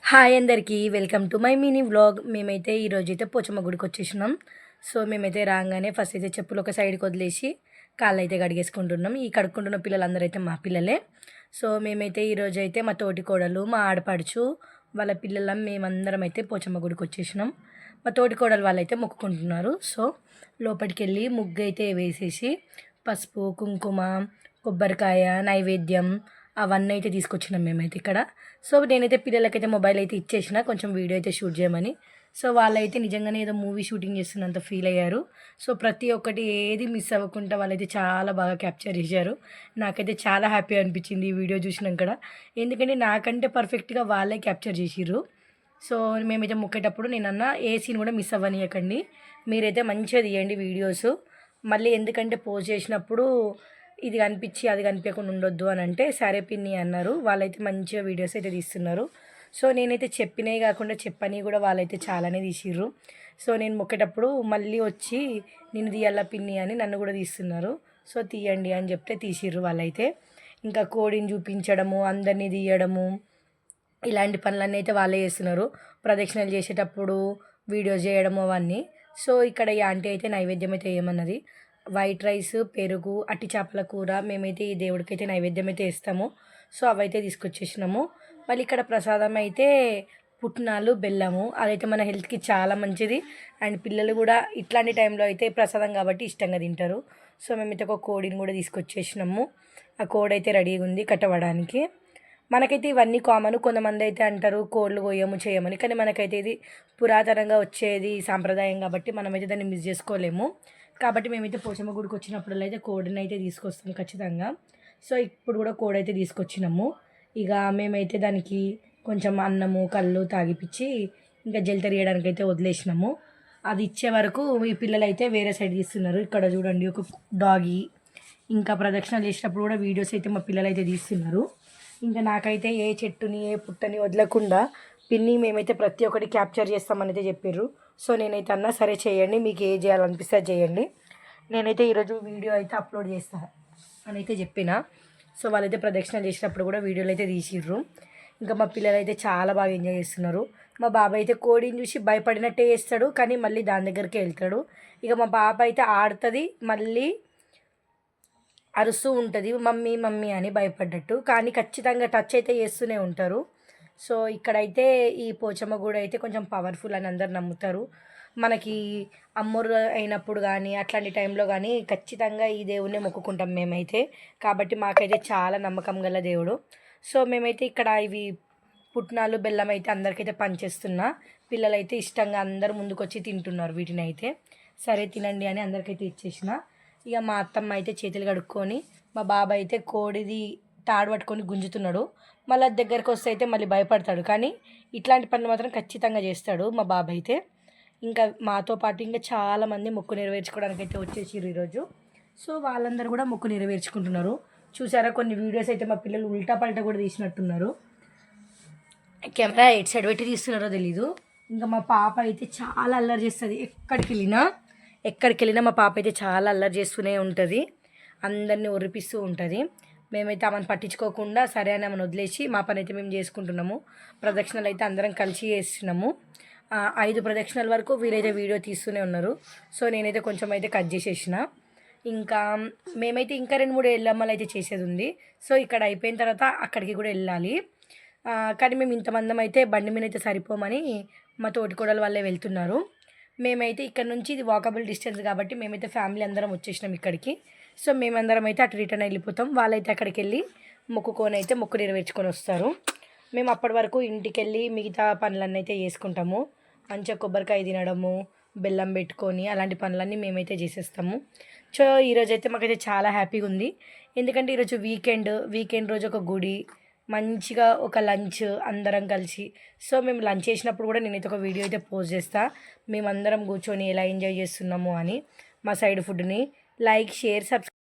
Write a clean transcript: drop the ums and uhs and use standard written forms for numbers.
Hi అందరికీ welcome to my mini vlog. మేమైతే ఈరోజైతే పోచమ్మ గుడికి వచ్చేసినాం. సో మేమైతే రాగానే ఫస్ట్ అయితే చెప్పులు ఒక సైడ్కి వదిలేసి కాళ్ళు అయితే కడిగేసుకుంటున్నాం. ఈ కడుక్కుంటున్న పిల్లలందరూ అయితే మా పిల్లలే. సో మేమైతే ఈరోజైతే మా తోటి కోడలు, మా ఆడపడుచు, వాళ్ళ పిల్లలం మేమందరం అయితే పోచమ్మ గుడికి వచ్చేసినాం. మా తోటి కోడలు వాళ్ళైతే మొక్కుకుంటున్నారు. సో లోపలికి వెళ్ళి ముగ్గు అయితే వేసేసి పసుపు, కుంకుమ, కొబ్బరికాయ, నైవేద్యం అవన్నీ అయితే తీసుకొచ్చినాం మేమైతే ఇక్కడ. సో నేనైతే పిల్లలకైతే మొబైల్ అయితే ఇచ్చేసిన కొంచెం వీడియో అయితే షూట్ చేయమని. సో వాళ్ళైతే నిజంగానే ఏదో మూవీ షూటింగ్ చేస్తున్నంత ఫీల్ అయ్యారు. సో ప్రతి ఒక్కటి ఏది మిస్ అవ్వకుండా వాళ్ళైతే చాలా బాగా క్యాప్చర్ చేశారు. నాకైతే చాలా హ్యాపీ అనిపించింది ఈ వీడియో చూసినాక. ఎందుకంటే నాకంటే పర్ఫెక్ట్గా వాళ్ళే క్యాప్చర్ చేసిర్రు. సో మేమైతే మొక్కేటప్పుడు నేనన్నా ఏ సీన్ కూడా మిస్ అవ్వనీయకండి, మీరైతే మంచిగా తీయండి వీడియోస్. మళ్ళీ ఎందుకంటే పోస్ట్ చేసినప్పుడు ఇది కనిపించి అది కనిపించకుండా ఉండొద్దు అని అంటే సరే పిన్ని అన్నారు. వాళ్ళైతే మంచిగా వీడియోస్ అయితే తీస్తున్నారు. సో నేనైతే చెప్పినవి కాకుండా చెప్పని కూడా వాళ్ళైతే చాలానే తీసిర్రు. సో నేను మొక్కేటప్పుడు మళ్ళీ వచ్చి నేను తీయాలా పిన్ని అని నన్ను కూడా తీస్తున్నారు. సో తీయండి అని చెప్తే తీసిర్రు వాళ్ళైతే. ఇంకా కోడిని చూపించడము, అందరినీ తీయడము, ఇలాంటి పనులన్నీ అయితే వాళ్ళే చేస్తున్నారు. ప్రదక్షిణలు చేసేటప్పుడు వీడియోస్ చేయడము అవన్నీ. సో ఇక్కడ ఈ ఆంటీ అయితే నైవేద్యం అయితే ఏమన్నది, వైట్ రైస్, పెరుగు, అట్టి చేపల కూర మేమైతే ఈ దేవుడికైతే నైవేద్యం అయితే ఇస్తాము. సో అవైతే తీసుకొచ్చేసినాము. మళ్ళీ ఇక్కడ ప్రసాదం అయితే పుట్నాలు, బెల్లము, అదైతే మన హెల్త్కి చాలా మంచిది. అండ్ పిల్లలు కూడా ఇట్లాంటి టైంలో అయితే ప్రసాదం కాబట్టి ఇష్టంగా తింటారు. సో మేమైతే ఒక కోడిని కూడా తీసుకొచ్చేసినాము. ఆ కోడి అయితే రెడీగా ఉంది కట్టవడానికి. మనకైతే ఇవన్నీ కామన్. కొంతమంది అయితే అంటారు కోళ్ళు కొయ్యము చేయమని, కానీ మనకైతే ఇది పురాతనంగా వచ్చేది సాంప్రదాయం కాబట్టి మనమైతే దాన్ని మిస్ చేసుకోలేము. కాబట్టి మేమైతే పోచమ్మ గుడికి వచ్చినప్పుడల్లా అయితే కోడిని అయితే తీసుకొస్తాం ఖచ్చితంగా. సో ఇప్పుడు కూడా కోడి అయితే తీసుకొచ్చినాము. ఇక మేమైతే దానికి కొంచెం అన్నము, కళ్ళు తాగిపించి ఇంకా జల్ తీయడానికి అయితే వదిలేసినాము. అది ఇచ్చే వరకు ఈ పిల్లలు అయితే వేరే సైడ్ తీస్తున్నారు. ఇక్కడ చూడండి ఒక డాగి. ఇంకా ప్రదక్షిణలు చేసేటప్పుడు కూడా వీడియోస్ అయితే మా పిల్లలు అయితే తీస్తున్నారు. ఇంకా నాకైతే ఏ చెట్టుని ఏ పుట్టని వదలకుండా పిన్ని మేమైతే ప్రతి ఒక్కటి క్యాప్చర్ చేస్తామని అయితే చెప్పారు. సో నేనైతే అన్నా సరే చేయండి, మీకు ఏ చేయాలనిపిస్తే చేయండి, నేనైతే ఈరోజు వీడియో అయితే అప్లోడ్ చేస్తాను అని అయితే చెప్పిన. సో వాళ్ళైతే ప్రదక్షిణలు చేసినప్పుడు కూడా వీడియోలు అయితే తీసిర్రు. ఇంకా మా పిల్లలు అయితే చాలా బాగా ఎంజాయ్ చేస్తున్నారు. మా బాబాయ్ అయితే కోడిని చూసి భయపడినట్టే చేస్తాడు, కానీ మళ్ళీ దాని దగ్గరికి వెళ్తాడు. ఇక మా పాప అయితే ఆడుతుంది, మళ్ళీ అరుస్తూ ఉంటుంది మమ్మీ మమ్మీ అని భయపడ్డట్టు, కానీ ఖచ్చితంగా టచ్ అయితే చేస్తూనే ఉంటారు. సో ఇక్కడైతే ఈ పోచమ్మ గుడి అయితే కొంచెం పవర్ఫుల్ అని అందరు నమ్ముతారు. మనకి అమ్మోరు అయినప్పుడు కానీ అట్లాంటి టైంలో కానీ ఖచ్చితంగా ఈ దేవుణ్ణి మొక్కుకుంటాం మేమైతే. కాబట్టి మాకైతే చాలా నమ్మకం గల దేవుడు. సో మేమైతే ఇక్కడ ఇవి పుట్నాలు, బెల్లం అయితే అందరికైతే పనిచేస్తున్నా. పిల్లలైతే ఇష్టంగా అందరు ముందుకొచ్చి తింటున్నారు వీటిని అయితే. సరే తినండి అని అందరికైతే ఇచ్చేసిన. ఇక మా అత్తమ్మ అయితే చేతులు కడుక్కొని, మా బాబాయ్ అయితే కోడిది తాడు పట్టుకొని గుంజుతున్నాడు. మళ్ళీ దగ్గరకు వస్తే అయితే మళ్ళీ భయపడతాడు, కానీ ఇట్లాంటి పనులు మాత్రం ఖచ్చితంగా చేస్తాడు మా బాబాయ్ అయితే. ఇంకా మాతో పాటు ఇంకా చాలామంది మొక్కు నెరవేర్చుకోవడానికి అయితే వచ్చేసారు ఈరోజు. సో వాళ్ళందరూ కూడా మొక్కు నెరవేర్చుకుంటున్నారు. చూసారా కొన్ని వీడియోస్ అయితే మా పిల్లలు ఉల్టా పల్టా కూడా తీసినట్టున్నారు. కెమెరా ఎయిట్ సైడ్ పెట్టి తీస్తున్నారో తెలీదు. ఇంకా మా పాప అయితే చాలా అల్లరి చేస్తుంది. ఎక్కడికి వెళ్ళినా మా పాప అయితే చాలా అల్లరి చేస్తూనే ఉంటుంది, అందరినీ ఒరిపిస్తూ ఉంటుంది. మేమైతే ఆమెను పట్టించుకోకుండా సరే అని ఆమెను వదిలేసి మా పని అయితే మేము చేసుకుంటున్నాము. ప్రదక్షిణలు అయితే అందరం కలిసి చేస్తున్నాము. 5 ప్రదక్షిణల వరకు వీరైతే వీడియో తీస్తూనే ఉన్నారు. సో నేనైతే కొంచెం అయితే కట్ చేసేసిన. ఇంకా మేమైతే ఇంకా 2-3 ఎల్లమ్మలు అయితే చేసేది ఉంది. సో ఇక్కడ అయిపోయిన తర్వాత అక్కడికి కూడా వెళ్ళాలి. కానీ మేము ఇంతమందం అయితే బండి మీద అయితే సరిపోమని మా తోటికోడలు వాళ్ళే వెళ్తున్నారు. మేమైతే ఇక్కడ నుంచి ఇది వాకబుల్ డిస్టెన్స్ కాబట్టి మేమైతే ఫ్యామిలీ అందరం వచ్చేసినాం ఇక్కడికి. సో మేమందరం అయితే అటు రిటర్న్ వెళ్ళిపోతాం. వాళ్ళైతే అక్కడికి వెళ్ళి మొక్కుకొని అయితే మొక్కు నెరవేర్చుకొని వస్తారు. మేము అప్పటి వరకు ఇంటికి వెళ్ళి మిగతా పనులన్నీ అయితే చేసుకుంటాము. మంచిగా కొబ్బరికాయ తినడము, బెల్లం పెట్టుకొని అలాంటి పనులన్నీ మేమైతే చేసేస్తాము. సో ఈరోజైతే మాకైతే చాలా హ్యాపీగా ఉంది. ఎందుకంటే ఈరోజు వీకెండ్ రోజు ఒక గుడి, మంచిగా ఒక లంచ్ అందరం కలిసి. సో మేము లంచ్ చేసినప్పుడు కూడా నేనైతే ఒక వీడియో అయితే పోస్ట్ చేస్తాను, మేమందరం కూర్చొని ఎలా ఎంజాయ్ చేస్తున్నాము అని మా సైడ్ ఫుడ్ని. Like, share, subscribe.